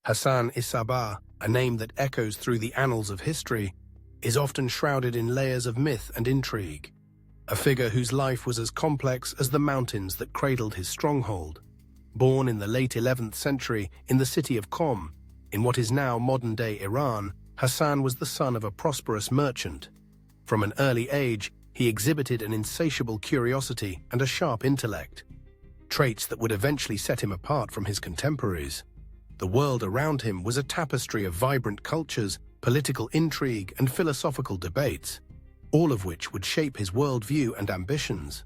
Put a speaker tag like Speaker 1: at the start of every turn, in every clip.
Speaker 1: Hassan-i-Sabbah, a name that echoes through the annals of history, is often shrouded in layers of myth and intrigue. A figure whose life was as complex as the mountains that cradled his stronghold. Born in the late 11th century in the city of Qom, in what is now modern-day Iran, Hassan was the son of a prosperous merchant. From an early age, he exhibited an insatiable curiosity and a sharp intellect, traits that would eventually set him apart from his contemporaries. The world around him was a tapestry of vibrant cultures, political intrigue, and philosophical debates, all of which would shape his worldview and ambitions.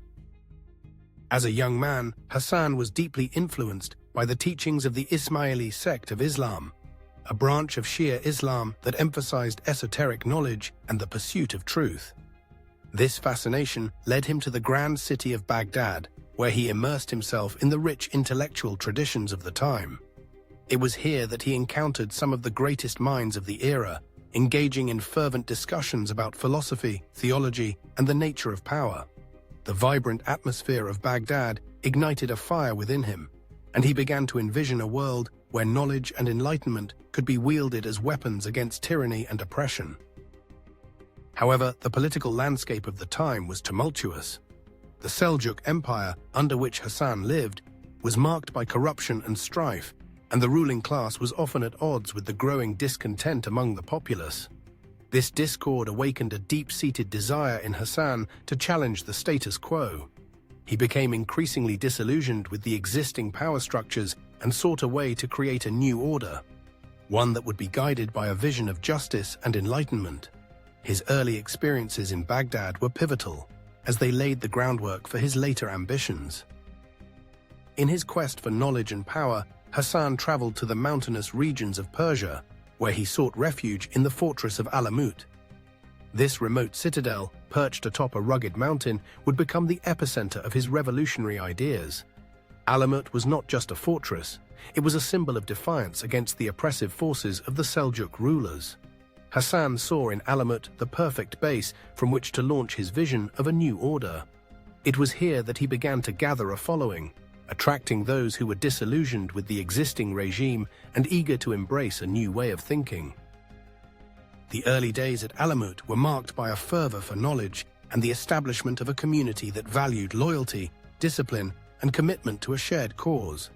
Speaker 1: As a young man, Hassan was deeply influenced by the teachings of the Ismaili sect of Islam, a branch of Shia Islam that emphasized esoteric knowledge and the pursuit of truth. This fascination led him to the grand city of Baghdad, where he immersed himself in the rich intellectual traditions of the time. It was here that he encountered some of the greatest minds of the era, engaging in fervent discussions about philosophy, theology, and the nature of power. The vibrant atmosphere of Baghdad ignited a fire within him, and he began to envision a world where knowledge and enlightenment could be wielded as weapons against tyranny and oppression. However, the political landscape of the time was tumultuous. The Seljuk Empire, under which Hassan lived, was marked by corruption and strife, and the ruling class was often at odds with the growing discontent among the populace. This discord awakened a deep-seated desire in Hassan to challenge the status quo. He became increasingly disillusioned with the existing power structures and sought a way to create a new order, one that would be guided by a vision of justice and enlightenment. His early experiences in Baghdad were pivotal, as they laid the groundwork for his later ambitions. In his quest for knowledge and power, Hassan traveled to the mountainous regions of Persia, where he sought refuge in the fortress of Alamut. This remote citadel, perched atop a rugged mountain, would become the epicenter of his revolutionary ideas. Alamut was not just a fortress, it was a symbol of defiance against the oppressive forces of the Seljuk rulers. Hassan saw in Alamut the perfect base from which to launch his vision of a new order. It was here that he began to gather a following, attracting those who were disillusioned with the existing regime and eager to embrace a new way of thinking. The early days at Alamut were marked by a fervor for knowledge and the establishment of a community that valued loyalty, discipline, and commitment to a shared cause.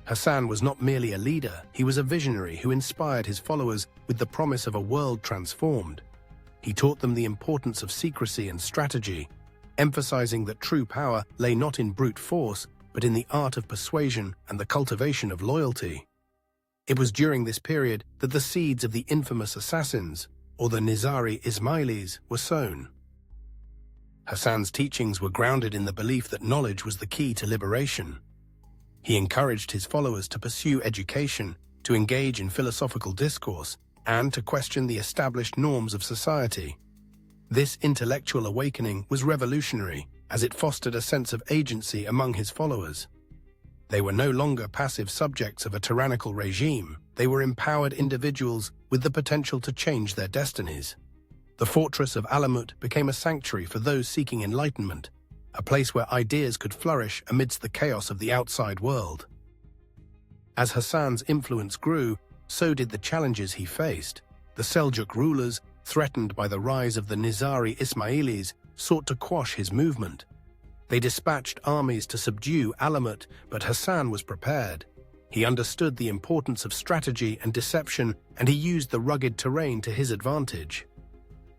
Speaker 1: Hassan was not merely a leader, he was a visionary who inspired his followers with the promise of a world transformed. He taught them the importance of secrecy and strategy, emphasizing that true power lay not in brute force, but in the art of persuasion and the cultivation of loyalty. It was during this period that the seeds of the infamous assassins, or the Nizari Ismailis, were sown. Hassan's teachings were grounded in the belief that knowledge was the key to liberation. He encouraged his followers to pursue education, to engage in philosophical discourse, and to question the established norms of society. This intellectual awakening was revolutionary, as it fostered a sense of agency among his followers. They were no longer passive subjects of a tyrannical regime, they were empowered individuals with the potential to change their destinies. The fortress of Alamut became a sanctuary for those seeking enlightenment, a place where ideas could flourish amidst the chaos of the outside world. As Hassan's influence grew, so did the challenges he faced. The Seljuk rulers, threatened by the rise of the Nizari Ismailis, sought to quash his movement. They dispatched armies to subdue Alamut, but Hassan was prepared. He understood the importance of strategy and deception, and he used the rugged terrain to his advantage.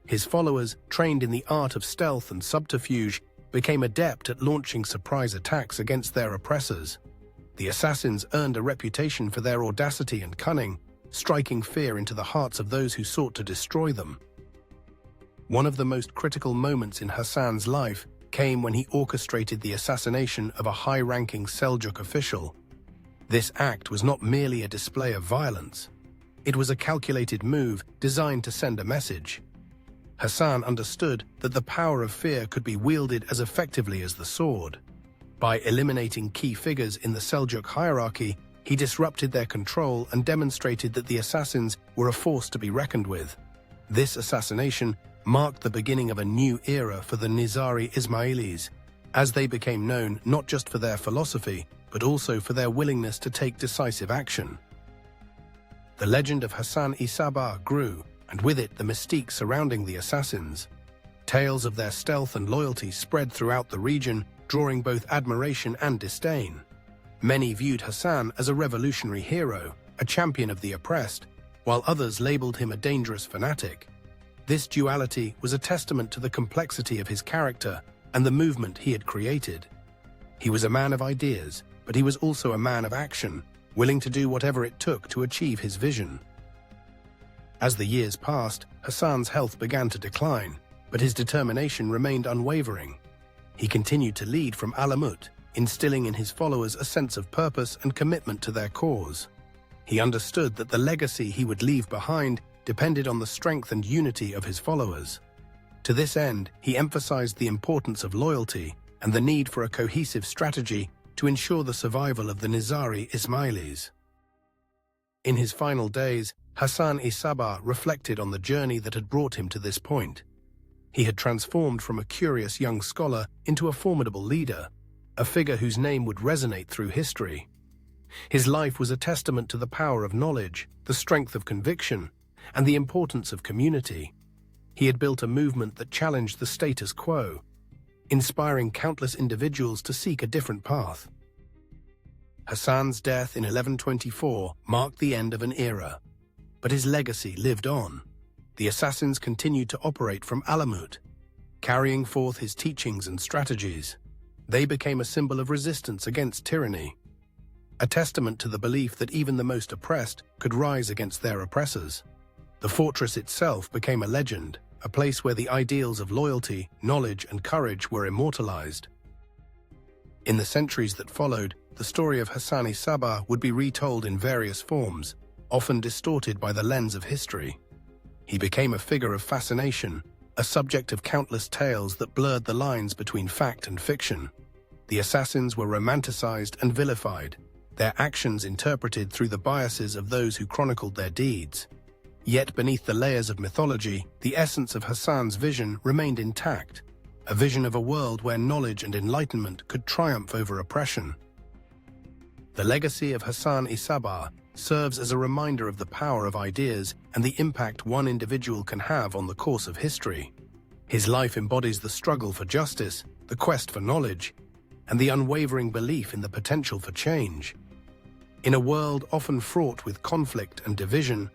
Speaker 1: His followers, trained in the art of stealth and subterfuge, became adept at launching surprise attacks against their oppressors. The assassins earned a reputation for their audacity and cunning, striking fear into the hearts of those who sought to destroy them. One of the most critical moments in Hassan's life came when he orchestrated the assassination of a high-ranking Seljuk official. This act was not merely a display of violence. It was a calculated move designed to send a message. Hassan understood that the power of fear could be wielded as effectively as the sword. By eliminating key figures in the Seljuk hierarchy, he disrupted their control and demonstrated that the assassins were a force to be reckoned with. This assassination marked the beginning of a new era for the Nizari Ismailis, as they became known not just for their philosophy, but also for their willingness to take decisive action. The legend of Hassan-i-Sabbah grew, and with it the mystique surrounding the assassins. Tales of their stealth and loyalty spread throughout the region, drawing both admiration and disdain. Many viewed Hassan as a revolutionary hero, a champion of the oppressed, while others labeled him a dangerous fanatic. This duality was a testament to the complexity of his character and the movement he had created. He was a man of ideas, but he was also a man of action, willing to do whatever it took to achieve his vision. As the years passed, Hassan's health began to decline, but his determination remained unwavering. He continued to lead from Alamut, instilling in his followers a sense of purpose and commitment to their cause. He understood that the legacy he would leave behind depended on the strength and unity of his followers. To this end, he emphasized the importance of loyalty and the need for a cohesive strategy to ensure the survival of the Nizari Ismailis. In his final days, Hassan-i-Sabbah reflected on the journey that had brought him to this point. He had transformed from a curious young scholar into a formidable leader, a figure whose name would resonate through history. His life was a testament to the power of knowledge, the strength of conviction, and the importance of community. He had built a movement that challenged the status quo, inspiring countless individuals to seek a different path. Hassan's death in 1124 marked the end of an era, but his legacy lived on. The assassins continued to operate from Alamut, carrying forth his teachings and strategies. They became a symbol of resistance against tyranny, a testament to the belief that even the most oppressed could rise against their oppressors. The fortress itself became a legend, a place where the ideals of loyalty, knowledge, and courage were immortalized. In the centuries that followed, the story of Hassan-i-Sabbah would be retold in various forms, often distorted by the lens of history. He became a figure of fascination, a subject of countless tales that blurred the lines between fact and fiction. The assassins were romanticized and vilified, their actions interpreted through the biases of those who chronicled their deeds. Yet beneath the layers of mythology, the essence of Hassan's vision remained intact, a vision of a world where knowledge and enlightenment could triumph over oppression. The legacy of Hassan-i-Sabbah serves as a reminder of the power of ideas and the impact one individual can have on the course of history. His life embodies the struggle for justice, the quest for knowledge, and the unwavering belief in the potential for change. In a world often fraught with conflict and division,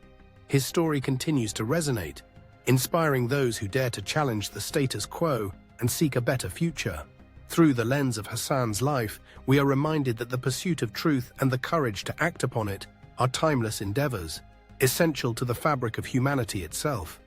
Speaker 1: his story continues to resonate, inspiring those who dare to challenge the status quo and seek a better future. Through the lens of Hassan's life, we are reminded that the pursuit of truth and the courage to act upon it are timeless endeavors, essential to the fabric of humanity itself.